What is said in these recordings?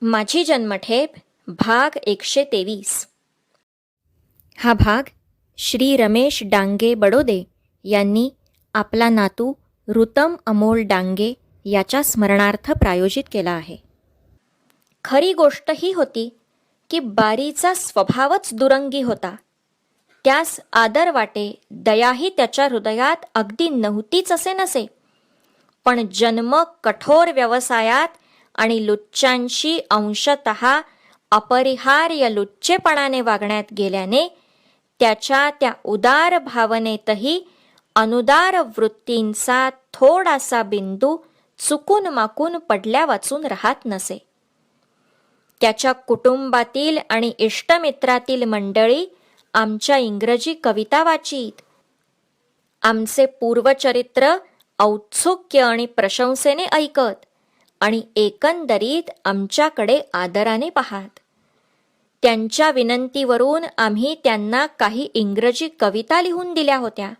माझी जन्मठेप भाग 123. हा भाग श्री रमेश डांगे बडोदे यांनी आपला नातू ऋतम अमोल डांगे याच्या स्मरणार्थ प्रायोजित केला आहे. खरी गोष्ट ही होती की बारीचा स्वभावच दुरंगी होता. त्यास आदर वाटे, दयाही त्याच्या हृदयात अगदी नव्हतीच असे नसे, पण जन्म कठोर व्यवसायात आणि लुच्च्यांशी अंशतः अपरिहार्य लुच्चेपणाने वागण्यात गेल्याने त्याच्या त्या उदार भावनेतही अनुदार वृत्तींचा थोडासा बिंदू चुकून माकून पडल्या वाचून राहत नसे. त्याच्या कुटुंबातील आणि इष्टमित्रातील मंडळी आमच्या इंग्रजी कविता वाचीत. आमचे पूर्वचरित्र औत्सुक्य आणि प्रशंसेने ऐकत आणि एकंदरीत आमच्याकडे आदराने पाहात. त्यांच्या विनंतीवरून आम्ही त्यांना काही इंग्रजी कविता लिहून दिल्या होत्या.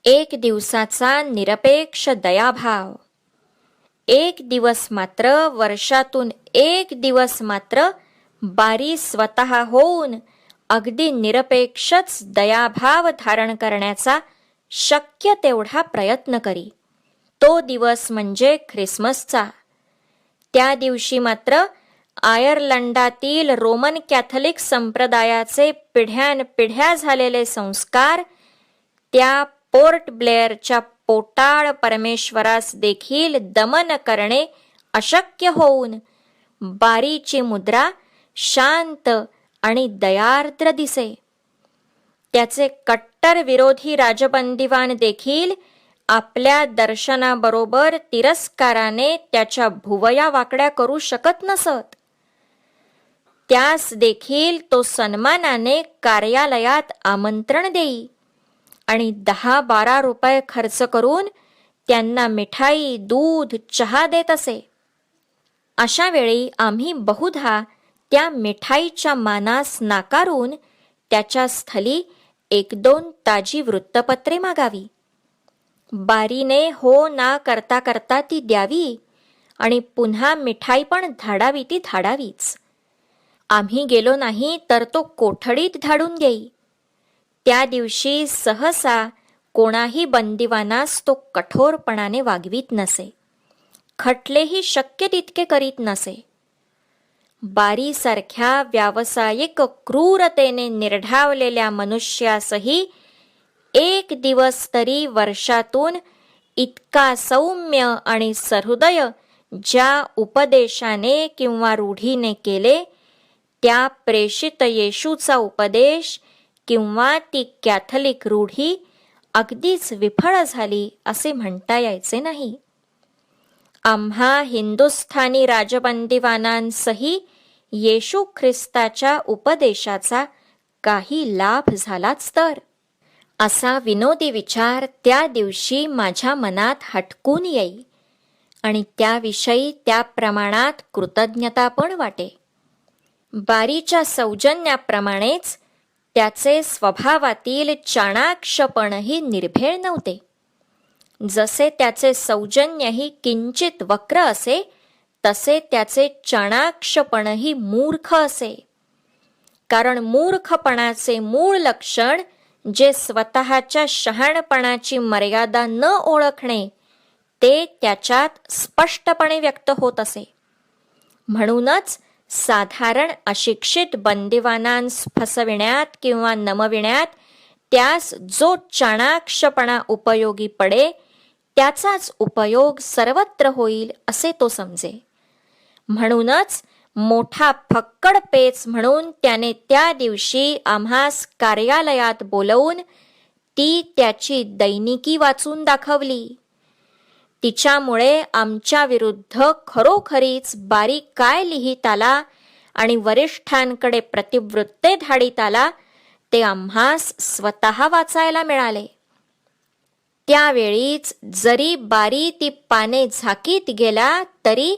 एक दिवसाचा निरपेक्ष दयाभाव. एक दिवस मात्र, वर्षातून एक दिवस मात्र बारी स्वतः होऊन अगदी निरपेक्षच दयाभाव धारण करण्याचा शक्य तेवढा प्रयत्न करी. तो दिवस म्हणजे ख्रिसमसचा. त्या दिवशी मात्र आयर्लंडातील रोमन कॅथलिक संप्रदायाचे पिढ्यानपिढ्या झालेले संस्कार त्या पोर्ट ब्लेअरच्या पोटाळ परमेश्वरास देखील दमन करणे अशक्य होऊन बारीची मुद्रा शांत आणि दयार्द्र दिसे. त्याचे कट्टर विरोधी राजबंदीवान देखील आपल्या दर्शनाबरोबर तिरस्काराने त्याच्या भुवया वाकड्या करू शकत नसत. त्यास देखील तो सन्मानाने कार्यालयात आमंत्रण देई आणि 10-12 रुपये खर्च करून त्यांना मिठाई, दूध, चहा देत असे. अशा वेळी आम्ही बहुधा त्या मिठाईच्या मानास नाकारून त्याच्या स्थली 1-2 ताजी वृत्तपत्रे मागावी. बारीने हो ना करता करता ती द्यावी आणि पुन्हा मिठाई पण धाडावी ती धाडावीच. आम्ही गेलो नाही तर तो कोठडीत धाडून देई. त्या दिवशी सहसा कोणाही बंदिवानास तो कठोरपणाने वागवीत नसे. खटलेही शक्य तितके करीत नसे. बारीसारख्या व्यावसायिक क्रूरतेने निर्ढावलेल्या मनुष्यासही एक दिवस तरी वर्षातून इतका सौम्य आणि सहृदय ज्या उपदेशाने किंवा रूढीने केले, त्या प्रेषित येशूचा उपदेश किंवा ती कॅथलिक रूढी अगदीच विफळ झाली असे म्हणता यायचे नाही. आम्हा हिंदुस्थानी राजबंदीवानांसही येशू ख्रिस्ताच्या उपदेशाचा काही लाभ झालाच तर. असा विनोदी विचार त्या दिवशी माझ्या मनात हटकून येई आणि त्याविषयी त्या प्रमाणात कृतज्ञता पण वाटे. बारीच्या सौजन्याप्रमाणेच त्याचे स्वभावातील चाणाक्षपणही निर्भेळ नव्हते. जसे त्याचे सौजन्यही किंचित वक्र असे, तसे त्याचे चाणाक्षपणही मूर्ख असे. कारण मूर्खपणाचे मूळ लक्षण जे स्वतःच्या शहाणपणाची मर्यादा न ओळखणे, ते त्याच्यात स्पष्टपणे व्यक्त होत असे. म्हणूनच साधारण अशिक्षित बंदिवानांस फसविण्यात किंवा नमविण्यात त्यास जो चाणाक्षपणा उपयोगी पडे, त्याचाच उपयोग सर्वत्र होईल असे तो समजे. म्हणूनच मोठा फक्कड पेच म्हणून त्याने त्या दिवशी आम्हास कार्यालयात बोलवून ती त्याची दैनिकी वाचून दाखवली. तिच्यामुळे आमच्या विरुद्ध खरोखरीच बारी काय लिहित आला आणि वरिष्ठांकडे प्रतिवृत्ते धाडित आला ते आम्हास स्वतः वाचायला मिळाले. त्यावेळीच जरी बारी ती पाने झाकीत गेला तरी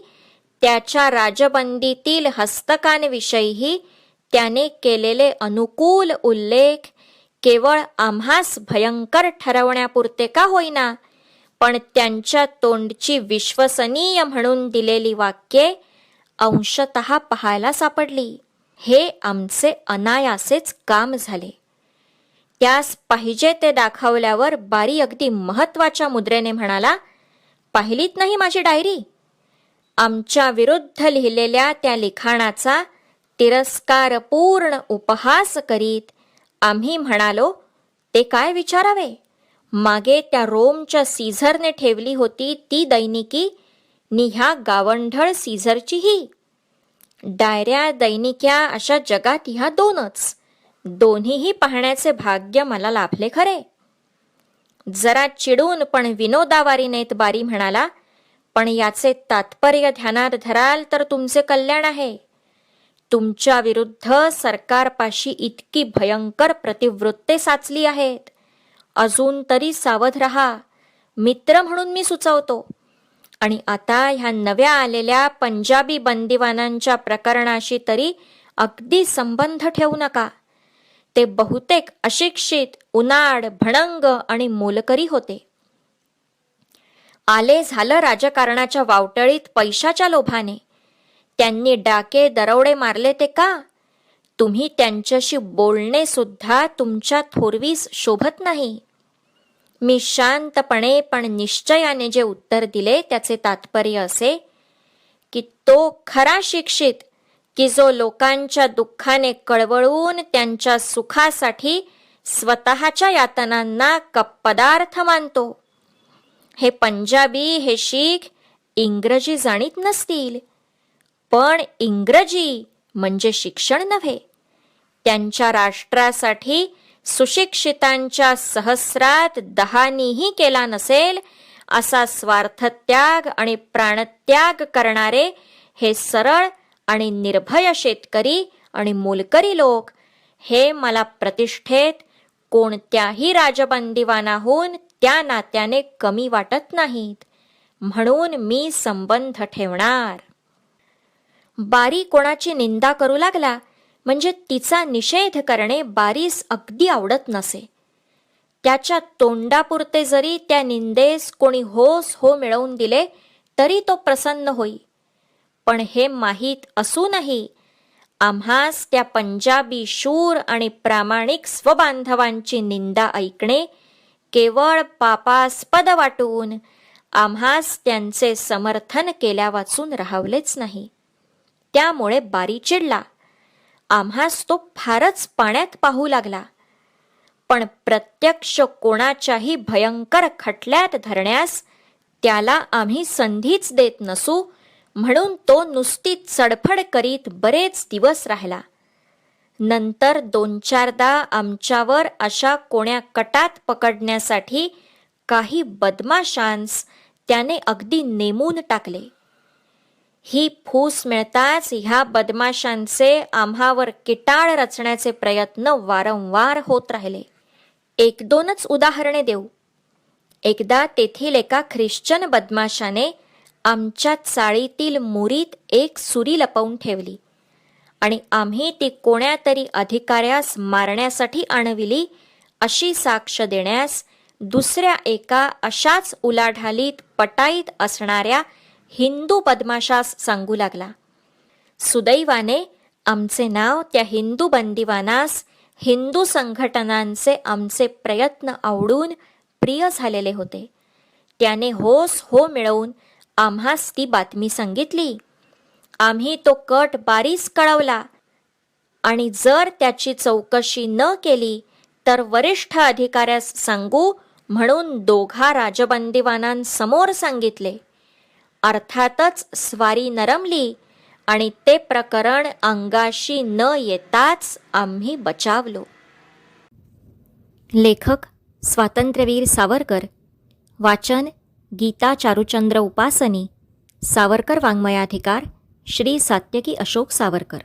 त्याच्या राजबंदीतील हस्तकांविषयीही त्याने केलेले अनुकूल उल्लेख केवळ आम्हास भयंकर ठरवण्यापुरते का होईना, पण त्यांच्या तोंडची विश्वसनीय म्हणून दिलेली वाक्ये अंशतः पाहायला सापडली. हे आमचे अनायासेच काम झाले. त्यास पाहिजे ते दाखवल्यावर बारी अगदी महत्वाच्या मुद्रेने म्हणाला, पाहिलीत नाही माझी डायरी? आमच्या विरुद्ध लिहिलेल्या त्या लिखाणाचा तिरस्कारपूर्ण उपहास करीत आम्ही म्हणालो, ते काय विचारावे? मागे त्या रोमच्या सीझरने ठेवली होती ती दैनिकी नि ह्या गावंढळ सीझरचीही. डायऱ्या दैनिक्या अशा जगात ह्या दोनच. दोन्हीही पाहण्याचे भाग्य मला लाभले खरे. जरा चिडून पण विनोदावारीनेत बारी म्हणाला, पण याचे तात्पर्य ध्यानात धराल तर तुमचे कल्याण आहे. तुमच्या विरुद्ध सरकारपाशी इतकी भयंकर प्रतिवृत्ते साचली आहेत. अजून तरी सावध रहा, मित्र म्हणून मी सुचवतो. आणि आता ह्या नव्या आलेल्या पंजाबी बंदिवानांच्या प्रकरणाशी तरी अगदी संबंध ठेवू नका. ते बहुतेक अशिक्षित, उनाड, भणंग आणि मोलकरी होते. आले झालं राजकारणाच्या वावटळीत पैशाच्या लोभाने. त्यांनी डाके दरोडे मारले ते का? तुम्ही त्यांच्याशी बोलणे सुद्धा तुमच्या थोरवीस शोभत नाही. मी शांतपणे पण निश्चयाने जे उत्तर दिले त्याचे तात्पर्य असे की तो खरा शिक्षित की जो लोकांच्या दुःखाने कळवळून त्यांच्या सुखासाठी स्वतःच्या यातनांना कपदार्थ मानतो. हे पंजाबी, हे शीख इंग्रजी जाणीत नसतील, पण इंग्रजी म्हणजे शिक्षण नव्हे. त्यांच्या राष्ट्रासाठी सुशिक्षितांच्या सहस्रात 10नीही केला नसेल असा स्वार्थत्याग आणि प्राणत्याग करणारे हे सरळ आणि निर्भय शेतकरी आणि मोलकरी लोक हे मला प्रतिष्ठेत कोणत्याही राजबंदीवानाहून त्या नात्याने कमी वाटत नाहीत. म्हणून मी संबंध ठेवणार. बारी कोणाची निंदा करू लागला म्हणजे तिचा निषेध करणे बारीस अगदी आवडत नसे. त्याच्या तोंडापुरते जरी त्या निंदेस कोणी होस हो मिळवून दिले तरी तो प्रसन्न होई. पण हे माहीत असूनही आम्हास त्या पंजाबी शूर आणि प्रामाणिक स्वबांधवांची निंदा ऐकणे केवळ पापास्पद वाटून आम्हास त्यांचे समर्थन केल्या वाचून राहवलेच नाही. त्यामुळे बारी चिडला. आम्हास तो फारच पाण्यात पाहू लागला. पण प्रत्यक्ष कोणाच्याही भयंकर खटल्यात धरण्यास त्याला आम्ही संधीच देत नसू म्हणून तो नुसती चडफड करीत बरेच दिवस राहिला. नंतर 2-4दा आमच्यावर अशा कोण्या कटात पकडण्यासाठी काही बदमाशांस त्याने अगदी नेमून टाकले. ही फूस मिळताच ह्या बदमाशांचे आम्हावर किटाळ रचण्याचे प्रयत्न वारंवार होत राहिले. 1-2च उदाहरणे देऊ. एकदा तेथील एका ख्रिश्चन बदमाशाने आमच्या चाळीतील मुरीत एक सुरी लपवून ठेवली आणि आम्ही ती कोण्यातरी अधिकाऱ्यास मारण्यासाठी आणविली अशी साक्ष देण्यास दुसऱ्या एका अशाच उलाढालीत पटाईत असणाऱ्या हिंदू बदमाशास सांगू लागला. सुदैवाने आमचे नाव त्या हिंदू बंदिवानास हिंदू संघटनांचे आमचे प्रयत्न आवडून प्रिय झालेले होते. त्याने होस हो मिळवून आम्हास ती बातमी सांगितली. आम्ही तो कट बारीस कळवला आणि जर त्याची चौकशी न केली तर वरिष्ठ अधिकाऱ्यास सांगू म्हणून 2 राजबंदीवानांसमोर सांगितले. अर्थातच स्वारी नरमली आणि ते प्रकरण अंगाशी न येताच आम्ही बचावलो. लेखक स्वातंत्र्यवीर सावरकर. वाचन गीता चारुचंद्र उपासनी. सावरकर वाङ्मयाधिकार श्री सात्यकी अशोक सावरकर.